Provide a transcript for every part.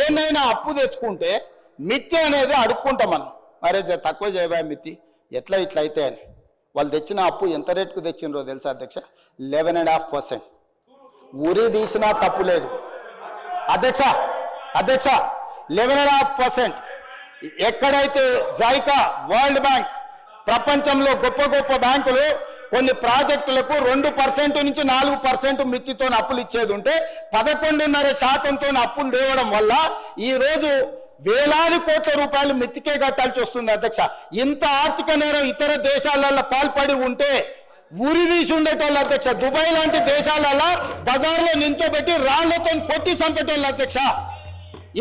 ఏమైనా అప్పు తెచ్చుకుంటే మిత్తి అనేది అడుక్కుంటాం మనం, అరే తక్కువ చేయబా మిత్తి ఎట్లా ఇట్లా అయితే అని. వాళ్ళు తెచ్చిన అప్పు ఎంత రేటుకు తెచ్చినరో తెలుసా అధ్యక్ష? 11.5%. ఉరి తీసినా తప్పు లేదు అధ్యక్ష. 11.5%. ఎక్కడైతే జైకా, వరల్డ్ బ్యాంక్, ప్రపంచంలో గొప్ప గొప్ప బ్యాంకులు కొన్ని ప్రాజెక్టులకు 2% నుంచి 4% మిత్తితో అప్పులు ఇచ్చేది ఉంటే 11.5%తో అప్పులు తేవడం వల్ల ఈరోజు వేలాది కోట్ల రూపాయలు మిత్తికే కట్టాల్సి వస్తుంది అధ్యక్ష. ఇంత ఆర్థిక నేరం ఇతర దేశాలలో పాల్పడి ఉంటే ఉరి తీసి ఉండేటోళ్ళు అధ్యక్ష. దుబాయ్ లాంటి దేశాలలో బజార్లో నించోబెట్టి రాళ్లతో కొట్టి చంపేటోళ్ళు అధ్యక్ష.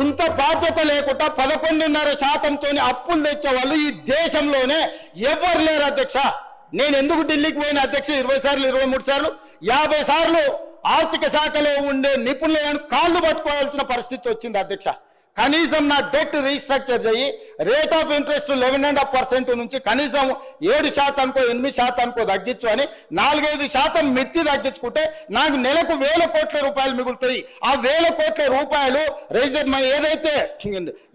ఇంత బాధ్యత లేకుండా 11.5%తో అప్పులు తెచ్చే వాళ్ళు ఈ దేశంలోనే ఎవరు లేరు అధ్యక్ష. నేను ఎందుకు ఢిల్లీకి పోయిన అధ్యక్ష 20 సార్లు 23 సార్లు 50 సార్లు ఆర్థిక శాఖలో ఉండే నిపుణులను కాళ్ళు పట్టుకోవాల్సిన పరిస్థితి వచ్చింది అధ్యక్ష. కనీసం నా డెట్ రీస్ట్రక్చర్ చేయి, రేట్ ఆఫ్ ఇంట్రెస్ట్ 11.5% నుంచి కనీసం 7%కో 8%కో తగ్గించు అని 4-5% మిత్తి తగ్గించుకుంటే నాకు నెలకు 1000 కోట్ల రూపాయలు మిగులుతాయి. ఆ 1000 కోట్ల రూపాయలు ఏదైతే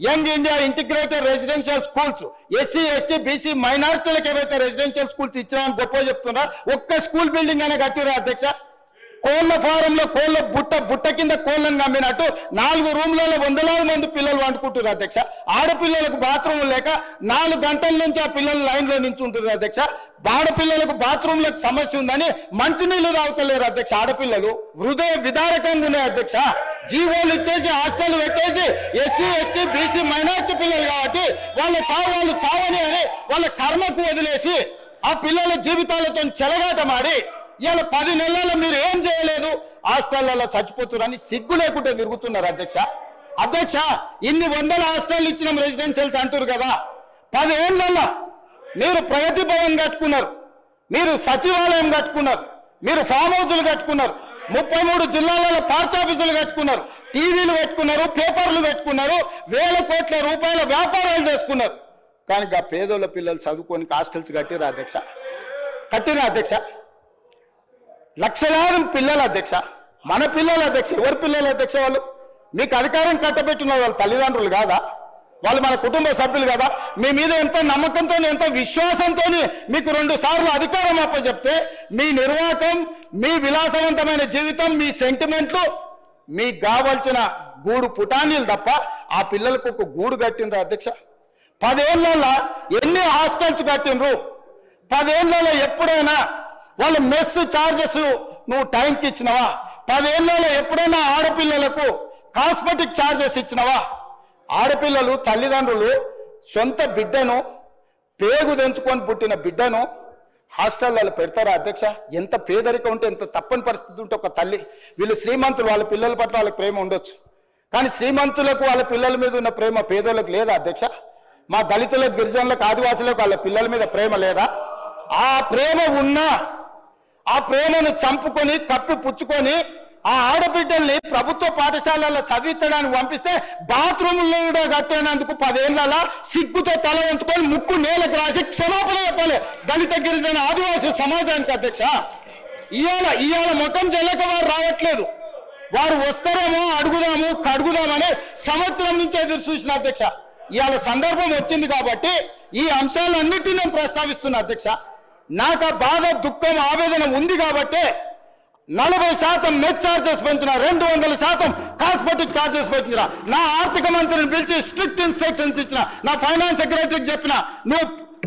young India integrated residential schools SC ST BC మైనారిటీలకు ఏవైతే రెసిడెన్షియల్ స్కూల్స్ ఇచ్చామని గొప్ప చెప్తున్నా, ఒక్క స్కూల్ బిల్డింగ్ అనే కట్టిరా అధ్యక్ష. కోళ్ళ ఫారంలో కోళ్ళ బుట్ట కింద కోళ్ళను కమ్మినట్టు 4 రూమ్లలో 100,000 మంది పిల్లలు వండుకుంటున్నారు అధ్యక్ష. ఆడపిల్లలకు బాత్రూమ్ లేక 4 గంటల నుంచి ఆ పిల్లలు లైన్లో నించుంటున్నారు అధ్యక్ష. ఆడపిల్లలకు బాత్రూమ్లకు సమస్య ఉందని మంచినీళ్ళు తాగుతలేరు అధ్యక్ష. ఆడపిల్లలు హృదయ విదారకంగా ఉన్నాయి అధ్యక్ష. జీవోలు ఇచ్చేసి హాస్టల్ పెట్టేసి ఎస్సీ ఎస్టీ బీసీ మైనారిటీ పిల్లలు కాబట్టి వాళ్ళు చావని అని వాళ్ళ కర్మకు వదిలేసి ఆ పిల్లల జీవితాలతో చెలగాటమాడి ఇలా 10 నెలల్లో మీరు ఏం చేయలేదు, హాస్టళ్లలో చచ్చిపోతున్నారని సిగ్గు లేకుండా తిరుగుతున్నారు అధ్యక్ష. ఇన్ని 100 హాస్టల్ ఇచ్చిన రెసిడెన్షియల్స్ అంటారు కదా, 10 ఏళ్లలో మీరు ప్రగతి భవన్ కట్టుకున్నారు, మీరు సచివాలయం కట్టుకున్నారు, మీరు ఫామ్ హౌస్లు కట్టుకున్నారు, 33 జిల్లాలలో పార్టీ ఆఫీసులు కట్టుకున్నారు, టీవీలు పెట్టుకున్నారు, పేపర్లు పెట్టుకున్నారు, 1000 కోట్ల రూపాయల వ్యాపారాలు చేసుకున్నారు. కానీ ఆ పేదోళ్ళ పిల్లలు చదువుకొని హాస్టల్స్ కట్టిరా అధ్యక్ష. లక్షలాది పిల్లలు అధ్యక్ష, మన పిల్లలు అధ్యక్ష. ఎవరి పిల్లలు అధ్యక్ష? వాళ్ళు మీకు అధికారం కట్టబెట్టిన వాళ్ళ తల్లిదండ్రులు కాదా? వాళ్ళు మన కుటుంబ సభ్యులు కదా? మీ మీద ఎంత నమ్మకంతో ఎంత విశ్వాసంతో మీకు 2 సార్లు అధికారం అప్పచెప్తే మీ నిర్వాహకం, మీ విలాసవంతమైన జీవితం, మీ సెంటిమెంట్లు, మీకు కావాల్సిన గూడు పుటానీలు తప్ప ఆ పిల్లలకు ఒక గూడు కట్టినరు అధ్యక్ష. 10 ఏళ్లలో ఎన్ని హాస్టల్స్ కట్టినరు? 10 ఏళ్లలో ఎప్పుడైనా వాళ్ళ మెస్ ఛార్జెస్ నువ్వు టైంకి ఇచ్చినవా? 10 ఏళ్లలో ఎప్పుడైనా ఆడపిల్లలకు కాస్మెటిక్ ఛార్జెస్ ఇచ్చినవా? ఆడపిల్లలు తల్లిదండ్రులు సొంత బిడ్డను, పేగు తెంచుకొని పుట్టిన బిడ్డను హాస్టల్లో పెడతారా అధ్యక్ష? ఎంత పేదరికం ఉంటే, ఎంత తప్పని పరిస్థితి ఉంటే ఒక తల్లి, వీళ్ళు శ్రీమంతులు, వాళ్ళ పిల్లల పట్ల వాళ్ళకి ప్రేమ ఉండొచ్చు, కానీ శ్రీమంతులకు వాళ్ళ పిల్లల మీద ఉన్న ప్రేమ పేదోళ్ళకి లేదా అధ్యక్ష? మా దళితులకు, గిరిజనులకు, ఆదివాసులకు వాళ్ళ పిల్లల మీద ప్రేమ లేదా? ఆ ప్రేమ ఉన్నా ఆ ప్రేమను చంపుకొని కప్పి పుచ్చుకొని ఆ ఆడబిడ్డల్ని ప్రభుత్వ పాఠశాలలో చదివించడానికి పంపిస్తే బాత్రూంలో కూడా కట్టేనందుకు 10 ఏళ్లలో సిగ్గుతో తల వంచుకొని ముక్కు నేలకు రాసి క్షమాపణ చెప్పాలి దళిత గిరిజన ఆదివాసీ సమాజానికి అధ్యక్ష. ఇవాళ మొత్తం జల్లక వారు రావట్లేదు, వారు వస్తారేమో కడుగుదామని సంవత్సరం నుంచి ఎదురు చూసిన అధ్యక్ష. ఇవాళ సందర్భం వచ్చింది కాబట్టి ఈ అంశాలన్నిటిని నేను ప్రస్తావిస్తున్నా అధ్యక్ష. నాకు ఆ బాధ, దుఃఖం, ఆవేదన ఉంది కాబట్టి 40% నెట్ ఛార్జెస్ పెంచిన, 200% కాస్మెటిక్ ఛార్జెస్ పెంచిన, నా ఆర్థిక మంత్రిని పిలిచి స్ట్రిక్ట్ ఇన్స్ట్రక్షన్స్ ఇచ్చిన, నా ఫైనాన్స్ సెక్రటరీకి చెప్పిన, నువ్వు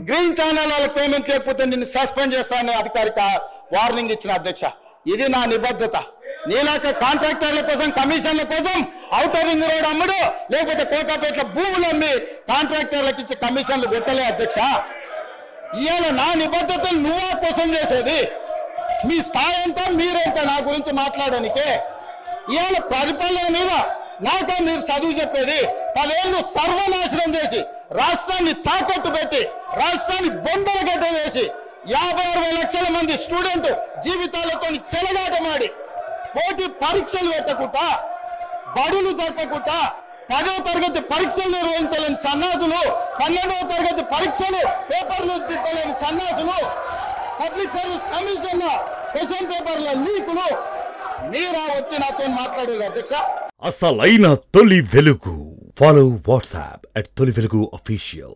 గ్రీన్ ఛానల్ వాళ్ళకి పేమెంట్ లేకపోతే నిన్ను సస్పెండ్ చేస్తానని అధికారిక వార్నింగ్ ఇచ్చిన అధ్యక్ష. ఇది నా నిబద్ధత. నీలాక కాంట్రాక్టర్ల కోసం, కమిషన్ల కోసం ఔటర్ రింగ్ రోడ్ అమ్ముడు, లేకపోతే కోకాపేటలో భూములు అమ్మి కాంట్రాక్టర్లకు ఇచ్చి కమిషన్లు పెట్టలే అధ్యక్ష. ఇవాళ నా నిబద్ధతను నువ్వా కోసం చేసేది? మీ స్థాయి ఎంత, మీరెంత నా గురించి మాట్లాడడానికే? ఇవాళ పరిపాలన మీద నాకా మీరు చదువు చెప్పేది? 10 ఏళ్ళు సర్వనాశనం చేసి, రాష్ట్రాన్ని తాకట్టు పెట్టి, రాష్ట్రాన్ని బొందలగడ్డ వేసి, 56 లక్షల మంది స్టూడెంట్ జీవితాలతో చెలగాటమాడి, పోటీ పరీక్షలు పెట్టకుండా, బడులు జరపకుండా, 10వ తరగతి పరీక్షలు నిర్వహించలేని సన్నాసులు, 12వ తరగతి పరీక్షలు పేపర్లు దిద్దలేని సన్నాసులు, పబ్లిక్ సర్వీస్ కమిషన్ క్వశ్చన్ పేపర్ల లీకులు, మీరా వచ్చి నాతో మాట్లాడేది అధ్యక్ష? అసలైన తొలి వెలుగు. ఫాలో వాట్సాప్ @తొలి వెలుగు official.